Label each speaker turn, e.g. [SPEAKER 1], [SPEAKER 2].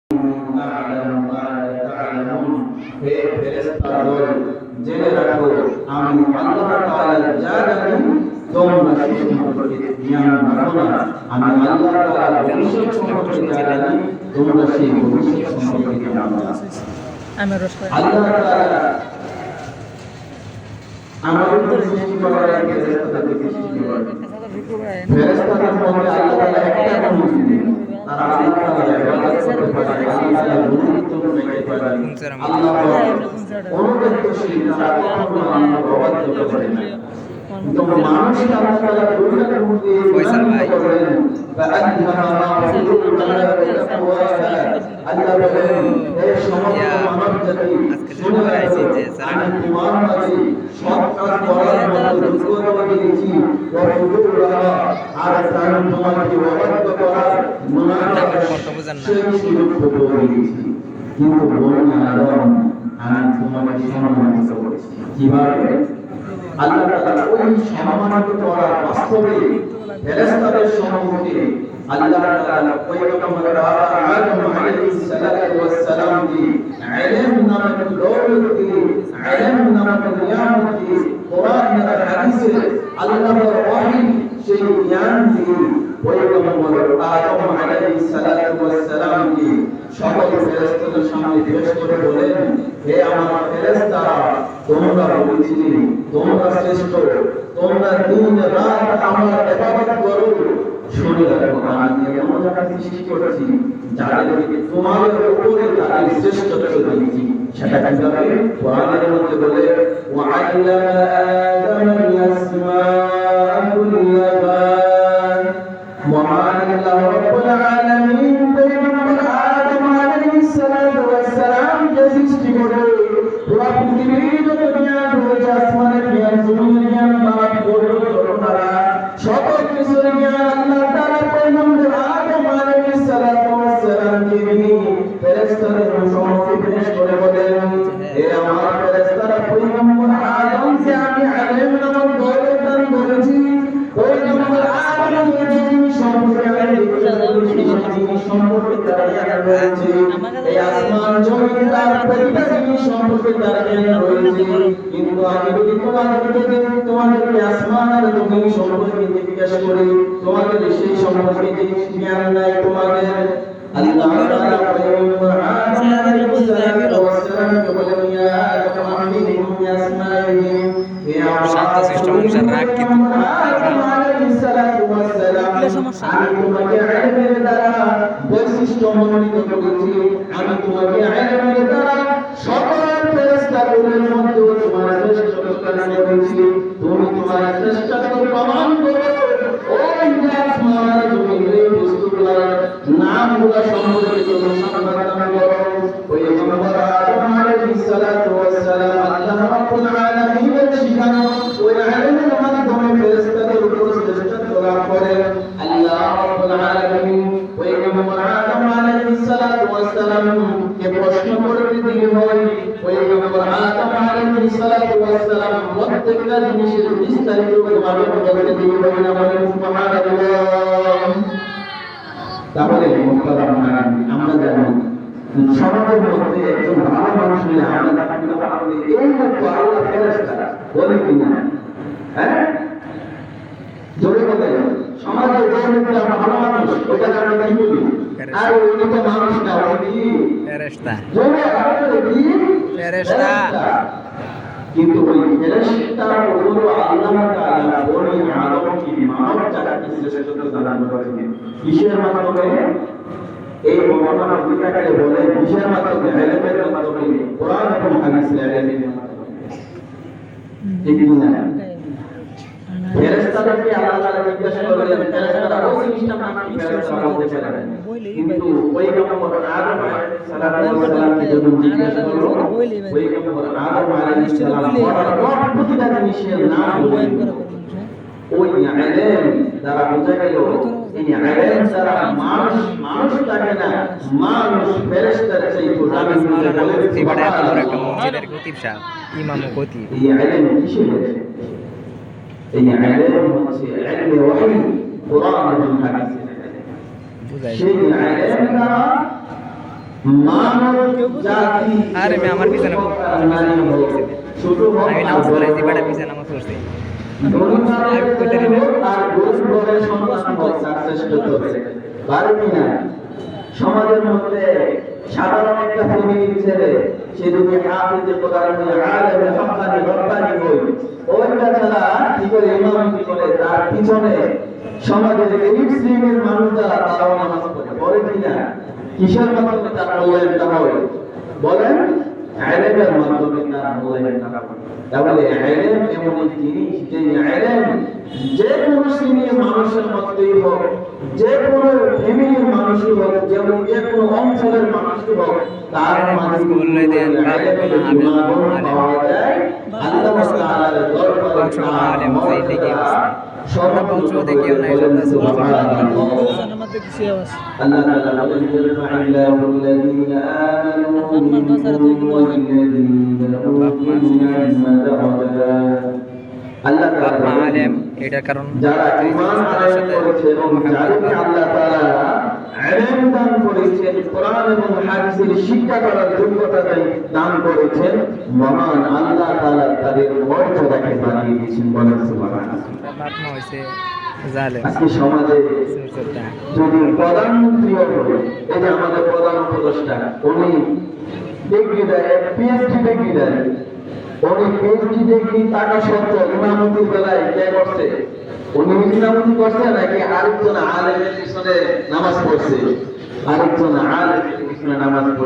[SPEAKER 1] أعلم ما تعلمون হে ফেরেশতা দল জেনে রাখো আমি আল্লাহ তাআলা যা জানি তোমরা সে সম্পর্কে জ্ঞান রাখো না আমি আল্লাহ তাআলা ভবিষ্যৎ সম্পর্কে যা জানি তোমরা সেই ভবিষ্যৎ সম্পর্কে জানো না আল্লাহ তাআলা আমাদের সৃষ্টি করার আগে ফেরেশতাদেরকে সৃষ্টি করেন ফেরেশতাদের মধ্যে আল্লাহ তাআলা একটা গুণ দিলেন তারা আল্লাহ তাআলার ইবাদত করতে পারে আল্লাহ তাআলার গুণান্বিত হতে পারে আল্লাহ অনুগত্যশীল তারা কখনো আল্লাহর অবাধ্য করে না তো মানুষ আল্লাহ তাআলা দুনিয়ার মধ্যে ফয়সাল ভাই আল্লাহ বলেন হে সমস্ত মানব জাতি শুনে রাখো আমি তোমার মাঝে সৎ কাজ করার মতো যোগ্যতা দিয়েছি আর আমি তোমাকে অবাধ্য করার কিন্তু বলুন আদম আমি তোমাকে সম্মানিত করেছি কিভাবে আল্লাহ তাআলা ওই সম্মানিত করার বাস্তবে ফেরেশতাদের সম্মুখে আল্লাহ তাআলা পয়গম্বর আদম আলাইহিস সালাতু ওয়াস সালাম কি ইলম নামক দৌলত কি ইলম নামক নিয়ামত কি কোরআন আর হাদিসে আল্লাহর ওহী সেই জ্ঞান দিয়ে পয়গম্বর আদম আলাইহিস সালাতু ওয়াস সালাম কি সকল ফেরেশতাদের সামনে পেশ করে বলেন হে আমার ফেরেশতারা তোমরা বলেছিলে তোমরা শ্রেষ্ঠ তোমরা দিন রাত আমার ইবাদত করো শুনে রাখো আমি এমন একটা সৃষ্টি করেছি যাদেরকে তোমাদের উপরে তাদের শ্রেষ্ঠত্ব দিয়েছি সেটা কিভাবে কোরআনের মধ্যে বলে ওয়া'আল্লামা আদামাল আসমা'a কুল্লাহা মহান আল্লাহ রাব্বুল আলামিন পয়গম্বর আদম আলাইহিস সালাতু ওয়াস সালাম কে সৃষ্টি করে পুরো পৃথিবীর যত জ্ঞান রয়েছে আসমানের জ্ঞান জমিনের জ্ঞান বাদ করোনা সকল কিছুর জ্ঞান আল্লাহ তাআলা পয়গম্বর আদম আলাইহিস সালাতু ওয়াস সালাম কে দিয়ে ফেরেশতাদের সম্মুখে পেশ করে বলেন হে আমার ফেরেশতারা পয়গম্বর আদম কে আমি ইলম নামক দৌলত দান করেছি পয়গম্বর আদম কে সম্পর্কে সম্পর্কে তারা জ্ঞান রয়েছে এই আসমান জমিন তার প্রতিটা জিনিস সম্পর্কে তার জ্ঞান রয়েছে কিন্তু আমি যদি তোমাদেরকে আসমান আর জমিন সম্পর্কে জিজ্ঞাসা করি তোমাদের সেই সম্পর্কে জ্ঞান নাই তোমাদের আল্লাহ তাআলা পয়গম্বর আদম আলাইহিস সালাতু ওয়াস সালামকে বলেন ইয়া আদম আনবিহুম বিআসমাইহিম হে আমার
[SPEAKER 2] সিস্টেম অনুসারে রাখ কি
[SPEAKER 1] আদম আলাইহিস সালাতু ওয়াস সালাম আমি তোমাকে ইলমের দ্বারা বৈশিষ্ট্য মনোনীত করেছি আমি তোমাকে ইলমের দ্বারা সকল ফেরেশতাদের মধ্যে তোমার শ্রেষ্ঠত্ব দান করেছি তুমি তোমার শ্রেষ্ঠত্ব প্রমাণ করো ওই আসমান আর জমিনের বস্তুগুলোর নামগুলো সম্পর্কে তুমি সংবাদ দান করো ওই পয়গম্বর আদম আলাইহিস সালাতু ওয়াস সালাম আল্লাহ রাব্বুল আলামিনের শিখানো ওই ইলমের মাধ্যমে ফেরেশতাদের উপর শ্রেষ্ঠত্ব লাভ করে আল্লাহ রাব্বুল আলামিন পয়গম্বর আদম আলাইহিস সালাতু ওয়াস সালাম কে প্রশ্ন করতে দিয়ে হয় পয়গম্বর আদম আলাইহিস সালাতু ওয়াস সালাম প্রত্যেকটা জিনিসের বিস্তারিত ভাবে বলতে দিয়ে হয় না বলেন সুবহানাল্লাহ তাহলে মুহতারাম আমরা জানি সমাজের মধ্যে একজন ভালো মানুষ হলে আমরা তাকে বলি এই লোক আল্লাহ ফেরেশতা বলে কিনা হ্যাঁ জোরে বলে সমাজে যে লোকটা ভালো মানুষ ওটা আমরা কি বলি আর ওই তো মানুষ না ওই কি
[SPEAKER 2] ফেরেশতা
[SPEAKER 1] জোরে বলে কি
[SPEAKER 2] ফেরেশতা
[SPEAKER 1] কিন্তু ওই ফেরেশতা হলো আল্লাহ তাআলা বনি আদমকে মানব জাতিকে শ্রেষ্ঠত্ব দান করেছেন কিসের মাধ্যমে এই বর্ণনা দুইটাকে বলে কিসের মাধ্যমে ইলমের মাধ্যমে কোরআন এবং হাদিসের ইলমের মাধ্যমে ঠিক না ফেরেশতাদেরকে আল্লাহ তাআলা জিজ্ঞাসা করলেন ফেরেশতারা ওই জিনিসটা নাম কি ফেরেশতারা বলতে পারে কিন্তু পয়গম্বর আদম আলাইহিস সালামকে যখন জিজ্ঞাসা করলো পয়গম্বর আদম আলাইহিস সালাম প্রতিটা জিনিসের নাম বললেন ওই ইলম দ্বারা বোঝা গেল এই ইলম দ্বারা মানুষ থাকে না মানুষ ফেরেশতার চেয়ে দামি বলে বলে
[SPEAKER 2] এবারে আমরা একটা মসজিদের খতিব সাহেব ইমাম ও খতিব
[SPEAKER 1] এই ইলম কিসের এই ইলম হচ্ছে ইলম ওহী কোরআন এবং হাদিস সেই ইলম দ্বারা মানব জাতি
[SPEAKER 2] আরে আমি আমার পিছনে
[SPEAKER 1] নারী হোক, ছোট হোক,
[SPEAKER 2] আমি নামাজ পড়াইছি বেটা পিছনে নামাজ পড়ছি
[SPEAKER 1] সমাজের মধ্যে সাধারণ একটা ফ্যামিলির ছেলে সে যদি হাফেজে কোরআন হয়ে আলেমে হক্কানি রব্বানি হই ওইটা ছাড়া কি করে ইমামতি করে তার পিছনে সমাজের গরিব শ্রেণীর মানুষ যারা তারাও নামাজ পড়ে কিনা কিসের মাধ্যমে তার মূল্যায়নটা হয় বলেন ইলমের মাধ্যমে তার মূল্যায়নটা হয় তাহলে ইলম এমন একটি জিনিস যে ইলম যে কোনো শ্রেণীর মানুষের মধ্যেই হোক যে কোনো ফ্যামিলির মানুষই হোক যেমন যে কোনো অঞ্চলের মানুষই হোক তার মাঝে পাওয়া যায় আল্লাহ তাআলার দরবারে
[SPEAKER 2] সর্বোচ্চ দেখেও নাই
[SPEAKER 1] আল্লাহ তাআলা বলেন ইল্লাহু আল্লাযীনা আমানু ওয়াল্লাযীনা উতুল ইলমা দারাজাত আল্লাহ তাআলা
[SPEAKER 2] আলেম এটার কারণ
[SPEAKER 1] যারা ঈমান আনয়ন করেছে এবং যাদেরকে আল্লাহ তাআলা ইলম দান করেছেন কোরআন এবং হাদিসের শিক্ষা করার যোগ্যতা দান করেছেন মহান আল্লাহ তাআলা তাদের মর্যাদাকে বাড়িয়ে দিয়েছেন বলেন সুবহানাল্লাহ
[SPEAKER 2] আত্মা হইছে জালেম
[SPEAKER 1] আজকে সমাজে
[SPEAKER 2] সুরটা
[SPEAKER 1] যদি প্রধানমন্ত্রী হয় এই যে আমাদের প্রধান উপদেষ্টা উনি ডিগ্রি দেয় পিএইচডি ডিগ্রি দেয় উনি পিএইচডি ডিগ্রি টাকা সত্ত্বেও ইমামতির বেলায় কে করছে উনি ইমামতি করছে নাকি আরেকজন আলেমের পিছনে নামাজ পড়ছে আরেকজন আলেমের পিছনে নামাজ পড়ছে